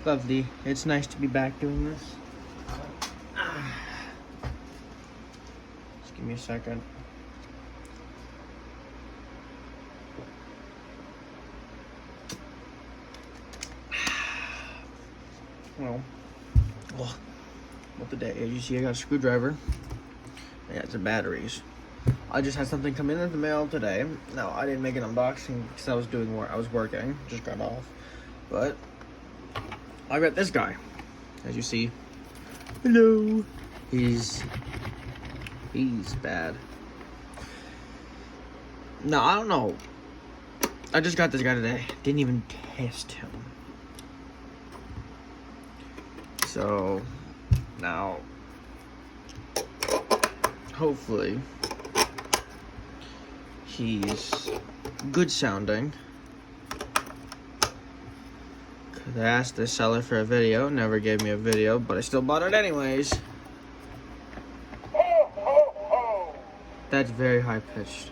Lovely. It's nice to be back doing this. Just give me a second. Well, what the day is, you see I got a screwdriver. I got some batteries. I just had something come in the mail today. No, I didn't make an unboxing because I was doing work. I was working. Just got off. But I got this guy. As you see. Hello. He's bad. No, I don't know. I just got this guy today. Didn't even test him. So now, hopefully, he's good sounding. Cause I asked the seller for a video, never gave me a video, but I still bought it anyways. That's very high pitched.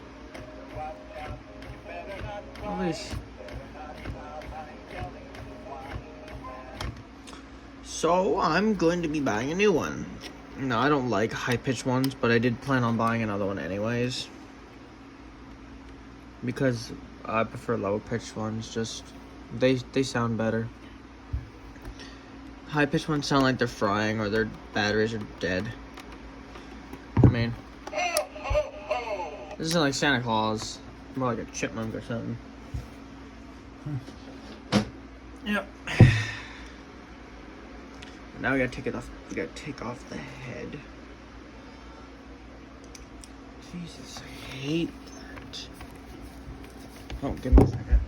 At least. So I'm going to be buying a new one. No, I don't like high-pitched ones, but I did plan on buying another one anyways. Because I prefer low-pitched ones, just, they sound better. High-pitched ones sound like they're frying or their batteries are dead. I mean, this isn't like Santa Claus, more like a chipmunk or something. Yep. Now we gotta take it off. We gotta take off the head. Jesus, I hate that. Oh, give me a second.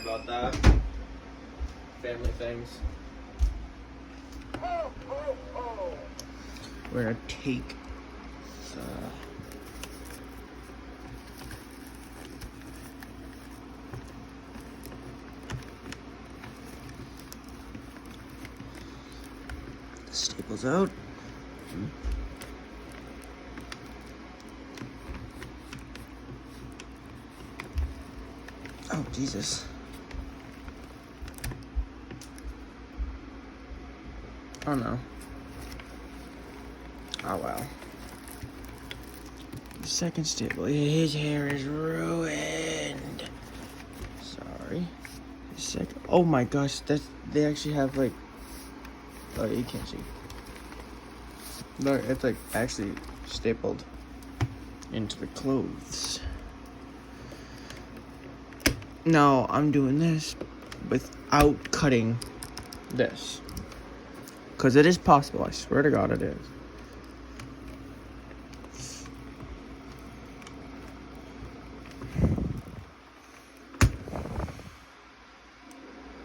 about that. Family things. We're gonna take the staples out. Oh, Jesus. Oh, no. Oh, well. The second staple. His hair is ruined. Sorry. The second. Oh, my gosh. They actually have, like... Oh, you can't see. Look, it's, like, actually stapled into the clothes. No, I'm doing this without cutting this. Because it is possible. I swear to God it is.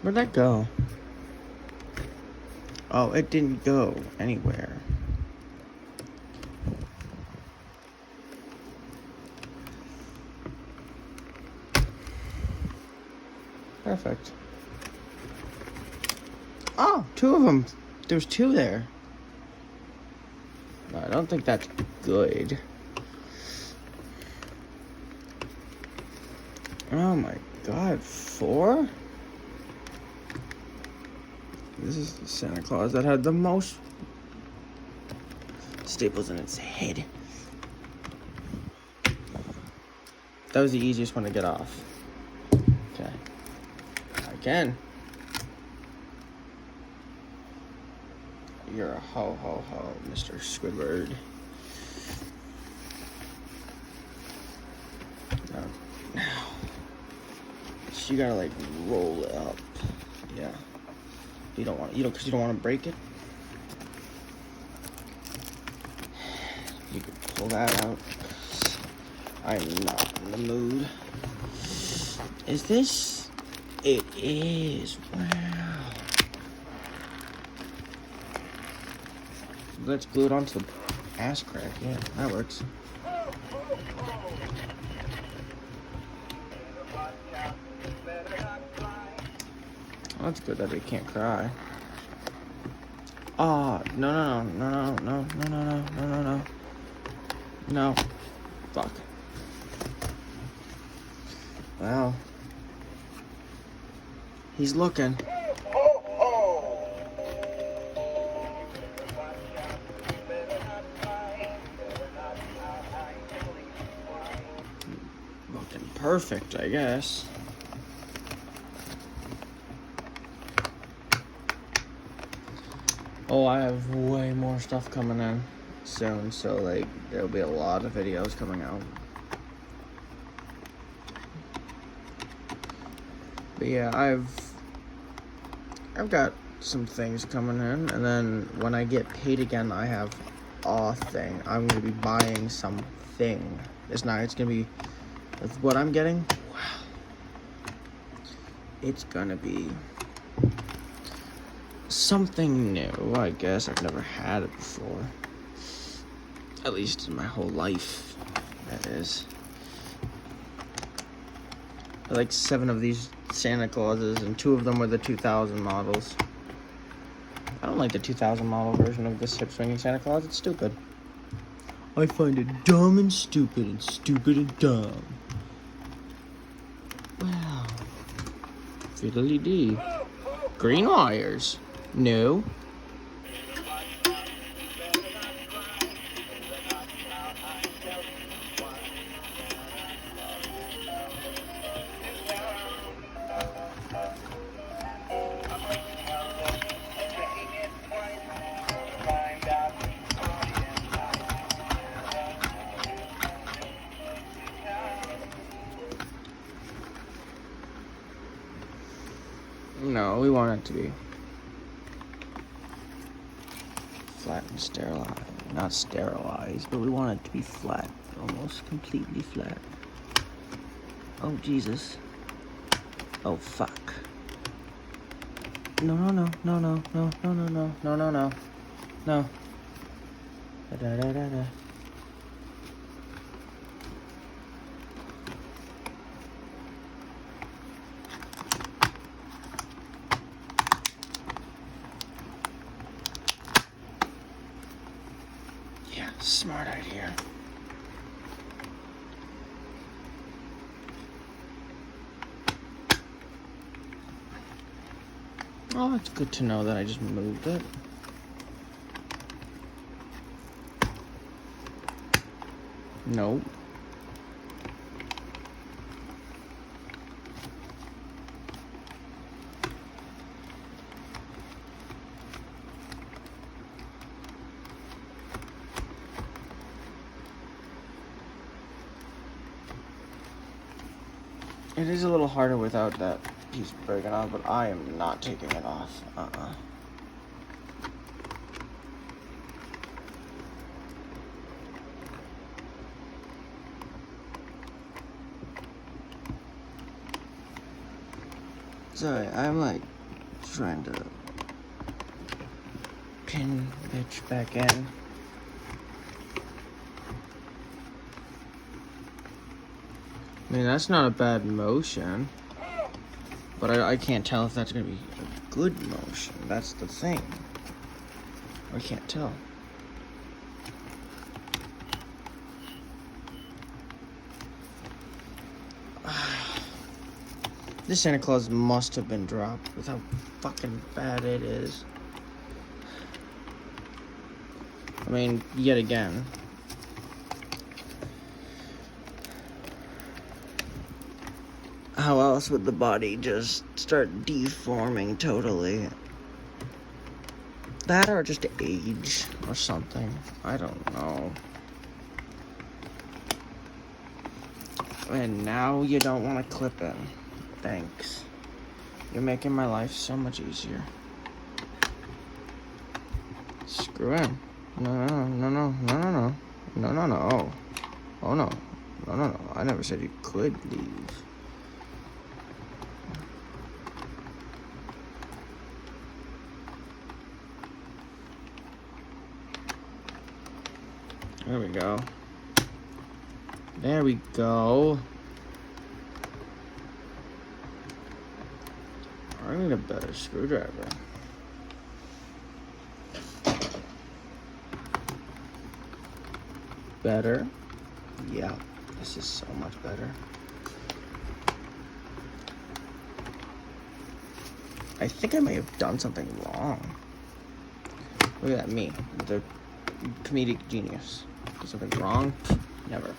Where'd that go? Oh, it didn't go anywhere. Perfect. Oh, two of them. There's two there. No, I don't think that's good. Oh my God, 4? This is the Santa Claus that had the most staples in its head. That was the easiest one to get off. Okay. Again. You're a ho, Mr. Squidward. Now. So you gotta like roll it up. Yeah. You don't want, because you don't want to break it. You can pull that out. I'm not in the mood. Is this? It is. Wow. Let's glue it onto the ass crack. Yeah, that works. Well, that's good that it can't cry. Oh, no. No. Fuck. Well. He's looking. Looking perfect, I guess. Oh, I have way more stuff coming in soon, so like there'll be a lot of videos coming out. But yeah, I've got some things coming in, and then when I get paid again, I have a thing. I'm gonna be buying something. It's gonna be with what I'm getting. Wow, it's gonna be something new, I guess. I've never had it before. At least in my whole life, that is. I like 7 of these Santa Clauses, and 2 of them were the 2000 models. I don't like the 2000 model version of this hip swinging Santa Claus. It's stupid. I find it dumb and stupid and dumb. Wow. Fiddly dee. Green wires. No. No, we want it to be flat and sterilized. Not sterilized, but we want it to be flat. Almost completely flat. Oh, Jesus. Oh, fuck. No, no, no, no, no, no, no, no, no, no, no, no. No. Da, da, da, da. Yeah, smart idea. Oh, it's good to know that I just moved it. Nope. It is a little harder without that piece breaking off, but I am not taking it off. Sorry, I'm like trying to pin bitch back in. I mean, that's not a bad motion, but I can't tell if that's gonna be a good motion. That's the thing. I can't tell. This Santa Claus must have been dropped with how fucking bad it is. I mean, yet again. How else would the body just start deforming totally? That or just age or something. I don't know. And now you don't want to clip it. Thanks. You're making my life so much easier. Screw in. No, no, no, no, no, no, no. No, no, no. Oh, no. No, no, no. I never said you could leave. There we go. There we go. I need a better screwdriver. Better? Yeah, this is so much better. I think I may have done something wrong. Look at me, the comedic genius. Did something wrong? Never.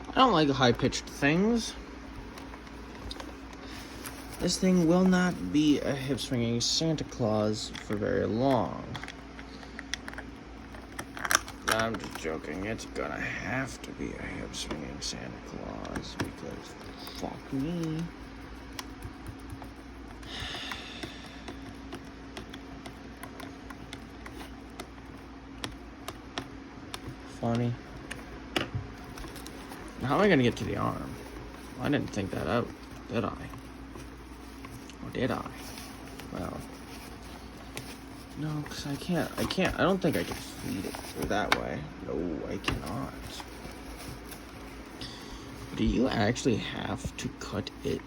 I don't like high-pitched things. This thing will not be a hip-swinging Santa Claus for very long. I'm just joking. It's gonna have to be a hip-swinging Santa Claus because fuck me. funny. How am I gonna get to the arm? I didn't think that out, did I? Or did I? Well, no, because I can't, I don't think I can feed it through that way. No, I cannot. Do you actually have to cut it?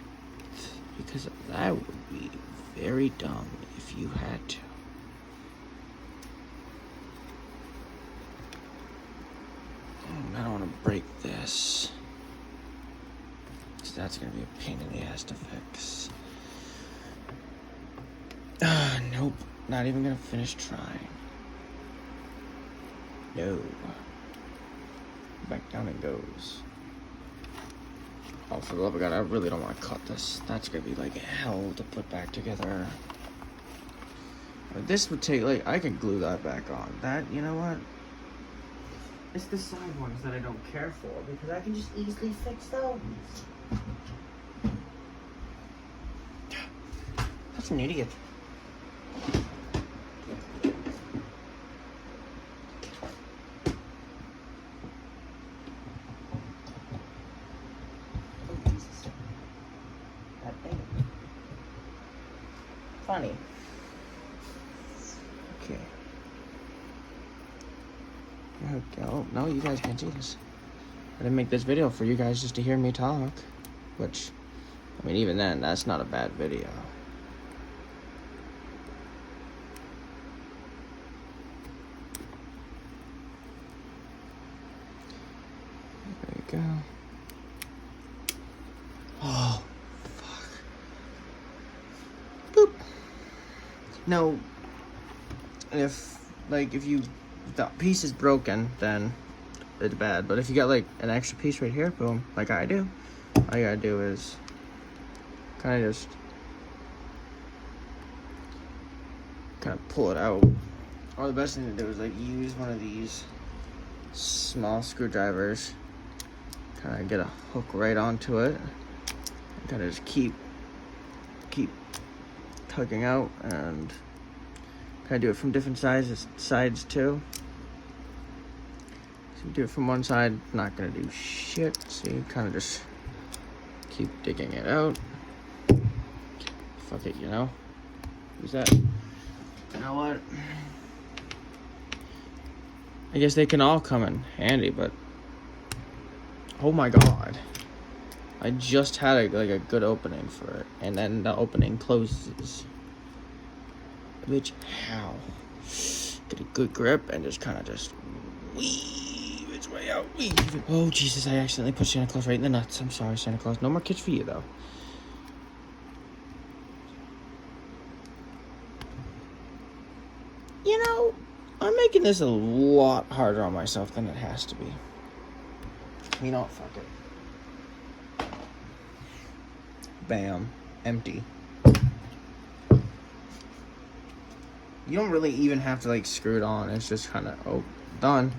Because that would be very dumb if you had to. I don't want to break this. That's going to be a pain in the ass to fix. Nope. Not even going to finish trying. No. Back down it goes. Oh, for the love of God, I really don't want to cut this. That's going to be like hell to put back together. This would take, like, I could glue that back on. That, you know what? It's the side ones that I don't care for, because I can just easily fix those. That's an idiot. Oh, Jesus. That thing. Funny. Okay. There we go. No, you guys can't see this. I didn't make this video for you guys just to hear me talk. Which, I mean, even then, that's not a bad video. There we go. Oh, fuck. Boop. No. If the piece is broken, then it's bad. But if you got like an extra piece right here, boom, like I do, all you gotta do is kind of just pull it out. Or the best thing to do is like use one of these small screwdrivers, kind of get a hook right onto it, and kind of just keep tugging out, and kind of do it from different sides too. So you do it from one side, not gonna do shit. So you kind of just keep digging it out. Fuck it, you know. Who's that? You know what? I guess they can all come in handy, but oh my god, I just had a good opening for it, and then the opening closes. Bitch, how? Get a good grip and just kind of just weave its way out. Weave it. Oh Jesus! I accidentally put Santa Claus right in the nuts. I'm sorry, Santa Claus. No more kids for you though. You know, I'm making this a lot harder on myself than it has to be. You know what? Fuck it. Bam. Empty. You don't really even have to like screw it on. It's just kind of, oh, done.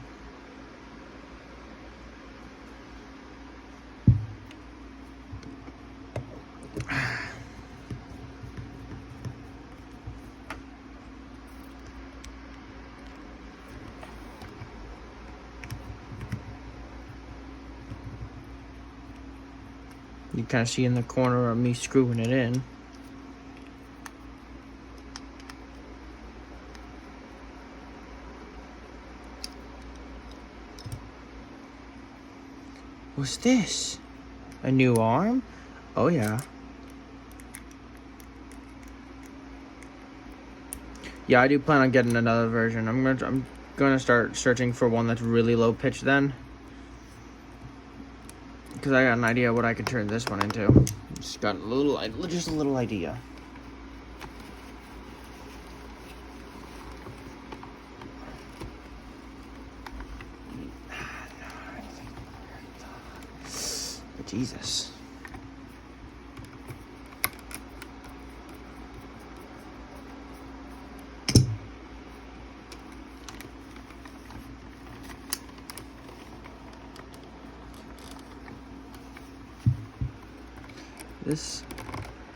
You kind of see in the corner of me screwing it in. What's this? A new arm? Oh yeah. Yeah, I do plan on getting another version. I'm gonna start searching for one that's really low pitch then, because I got an idea what I could turn this one into. Just got a little idea. Jesus.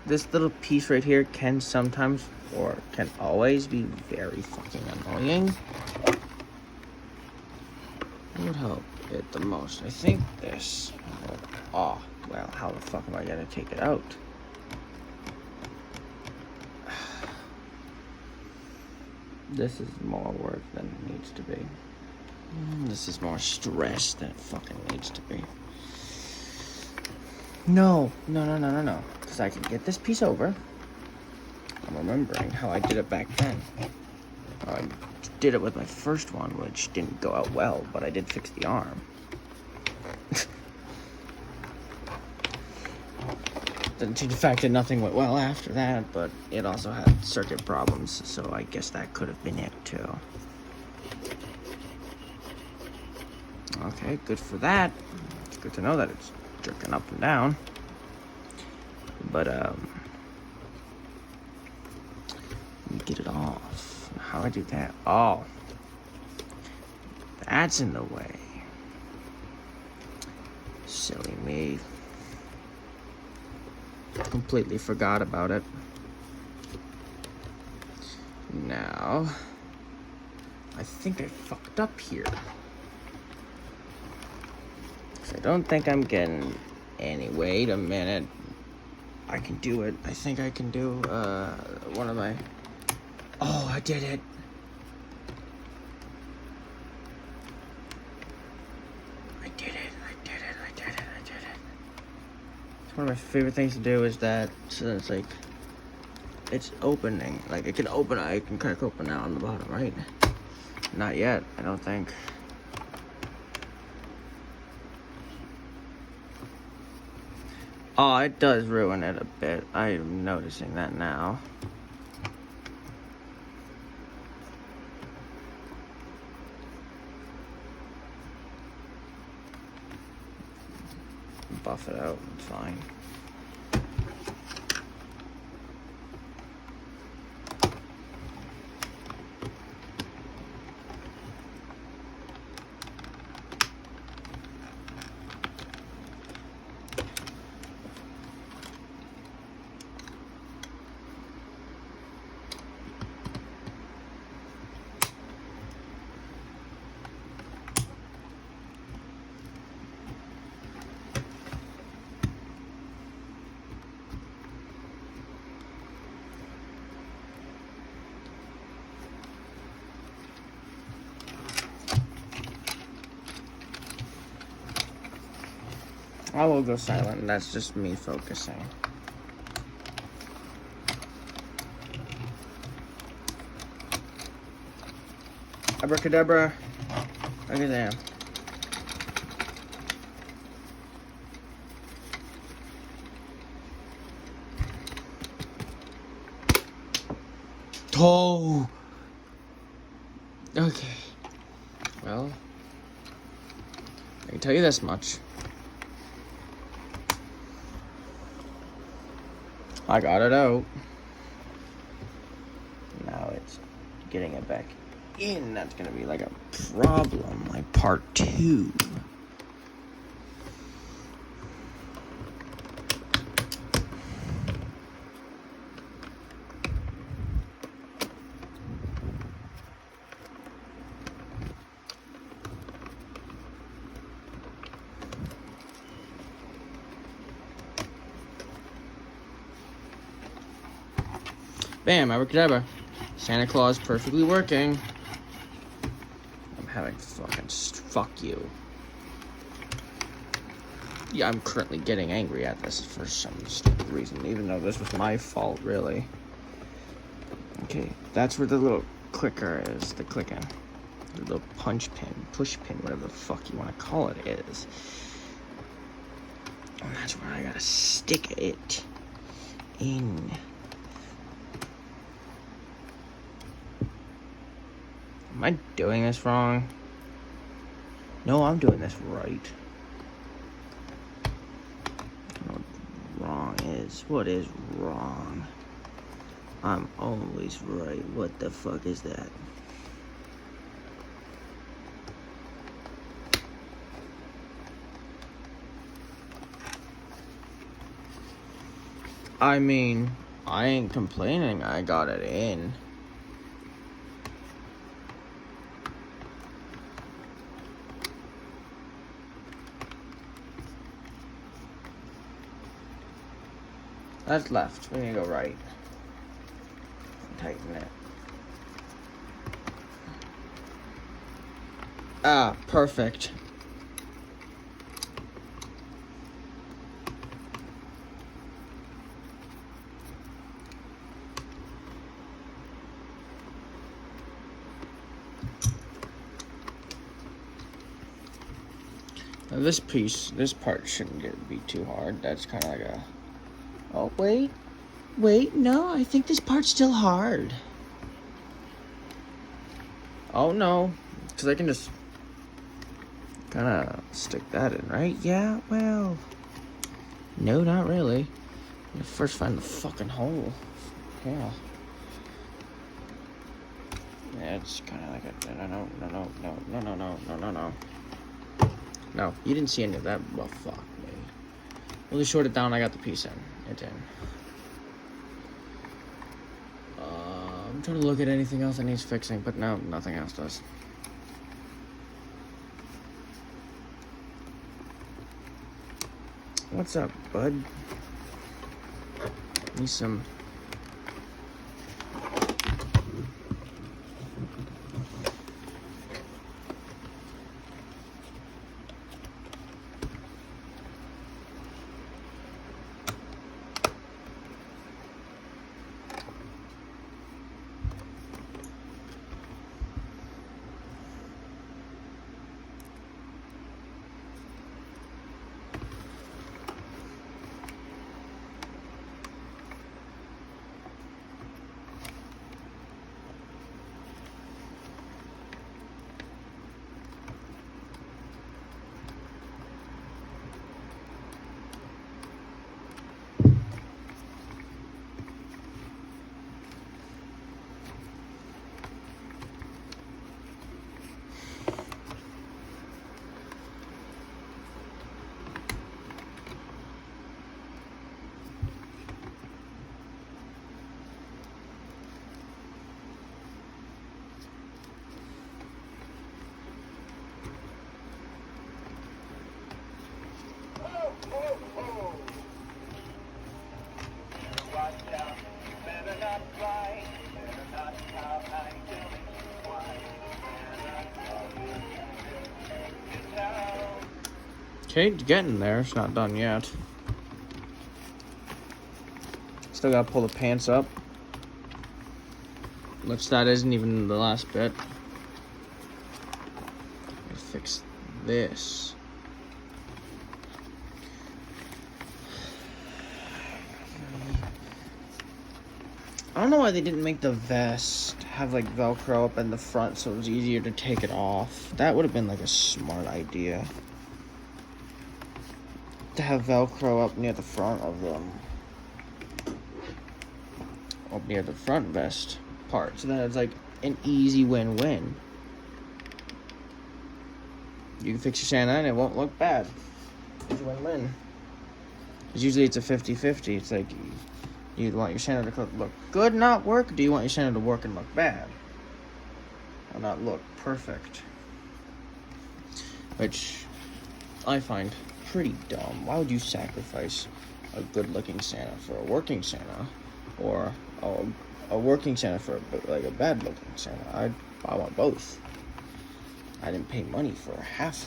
This little piece right here can sometimes, or can always, be very fucking annoying. would help it the most? I think this. Oh, well, how the fuck am I gonna take it out? This is more work than it needs to be. This is more stress than it fucking needs to be. No. Because I can get this piece over. I'm remembering how I did it back then. I did it with my first one, which didn't go out well, but I did fix the arm. In fact, nothing went well after that, but it also had circuit problems, so I guess that could have been it too. Okay, good for that. It's good to know that it's jerking up and down. But, let me get it off. How do I do that? Oh. That's in the way. Silly me. Completely forgot about it. Now, I think I fucked up here. I don't think I'm getting any. Wait a minute. I can do it. I think I can do one of my. Oh, I did it. I did it. It's one of my favorite things to do is that, so it's like, it's opening. Like, it can open, I can crack open now on the bottom, right? Not yet, I don't think. Oh, it does ruin it a bit. I'm noticing that now. Buff it out, it's fine. I will go silent. That's just me focusing. Abracadabra. Look at that. Oh. Okay. Well, I can tell you this much. I got it out. Now it's getting it back in. That's gonna be like a problem, like part 2. Bam, abracadabra. Santa Claus perfectly working. I'm having fucking fuck you. Yeah, I'm currently getting angry at this for some stupid reason, even though this was my fault, really. Okay, that's where the little clicker is, the clicking. The little punch pin, push pin, whatever the fuck you want to call it is. And that's where I gotta stick it in. Am I doing this wrong? No, I'm doing this right. I don't know what wrong is. What is wrong? I'm always right. What the fuck is that? I mean, I ain't complaining. I got it in. That's left. We need to go right. Tighten it. Ah, perfect. Now this part shouldn't be too hard. That's kind of like a... Oh, wait, no, I think this part's still hard. Oh, no, because I can just kind of stick that in, right? Yeah, well, no, not really. You first find the fucking hole. Yeah. Yeah, it's kind of like a... No. No, you didn't see any of that. Well, fuck me. Really short it down, I got the piece in. It's in. I'm trying to look at anything else that needs fixing, but no, nothing else does. What's up, bud? Need some... Okay, getting there. It's not done yet. Still gotta pull the pants up. Which that isn't even the last bit. Fix this. I don't know why they didn't make the vest have like Velcro up in the front so it was easier to take it off. That would have been like a smart idea. To have Velcro up near the front of them. Up near the front vest part. So then it's like an easy win-win. You can fix your Santa and it won't look bad. It's a win-win. Because usually it's a 50-50. It's like, do you want your Santa to look good, not work? Or do you want your Santa to work and look bad? Or not look perfect? Which I find pretty dumb. Why would you sacrifice a good-looking Santa for a working Santa, or a working Santa for like a bad-looking Santa? I want both. I didn't pay money for a half-assed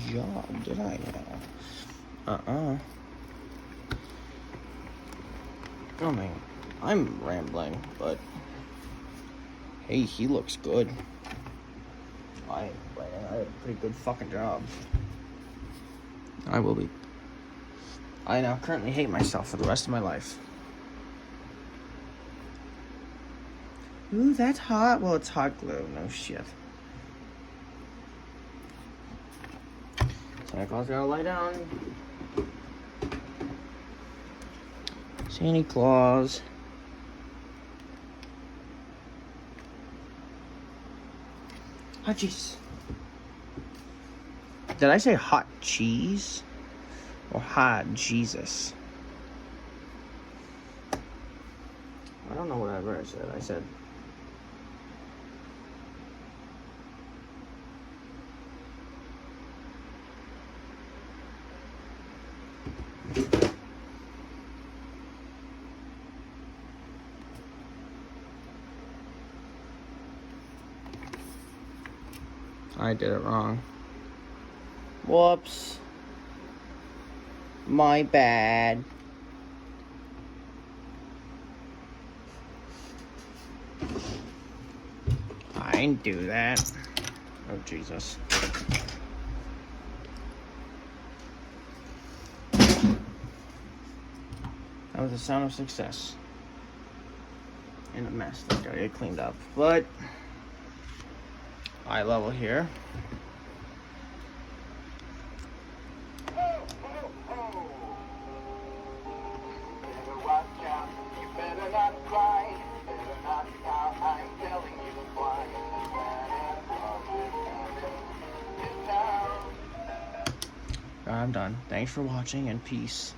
job, did I? I mean, I'm rambling, but hey, he looks good. I had a pretty good fucking job. I will be. I now currently hate myself for the rest of my life. Ooh, that's hot. Well, it's hot glue. No shit. Santa Claus gotta lie down. Santa Claus. Hot cheese. Did I say hot cheese? Or hot Jesus? I don't know whatever I said. I said... I did it wrong. Whoops. My bad. I didn't do that. Oh, Jesus. That was the sound of success. In a mess that gotta get cleaned up. But eye level here. I'm done. Thanks for watching and peace.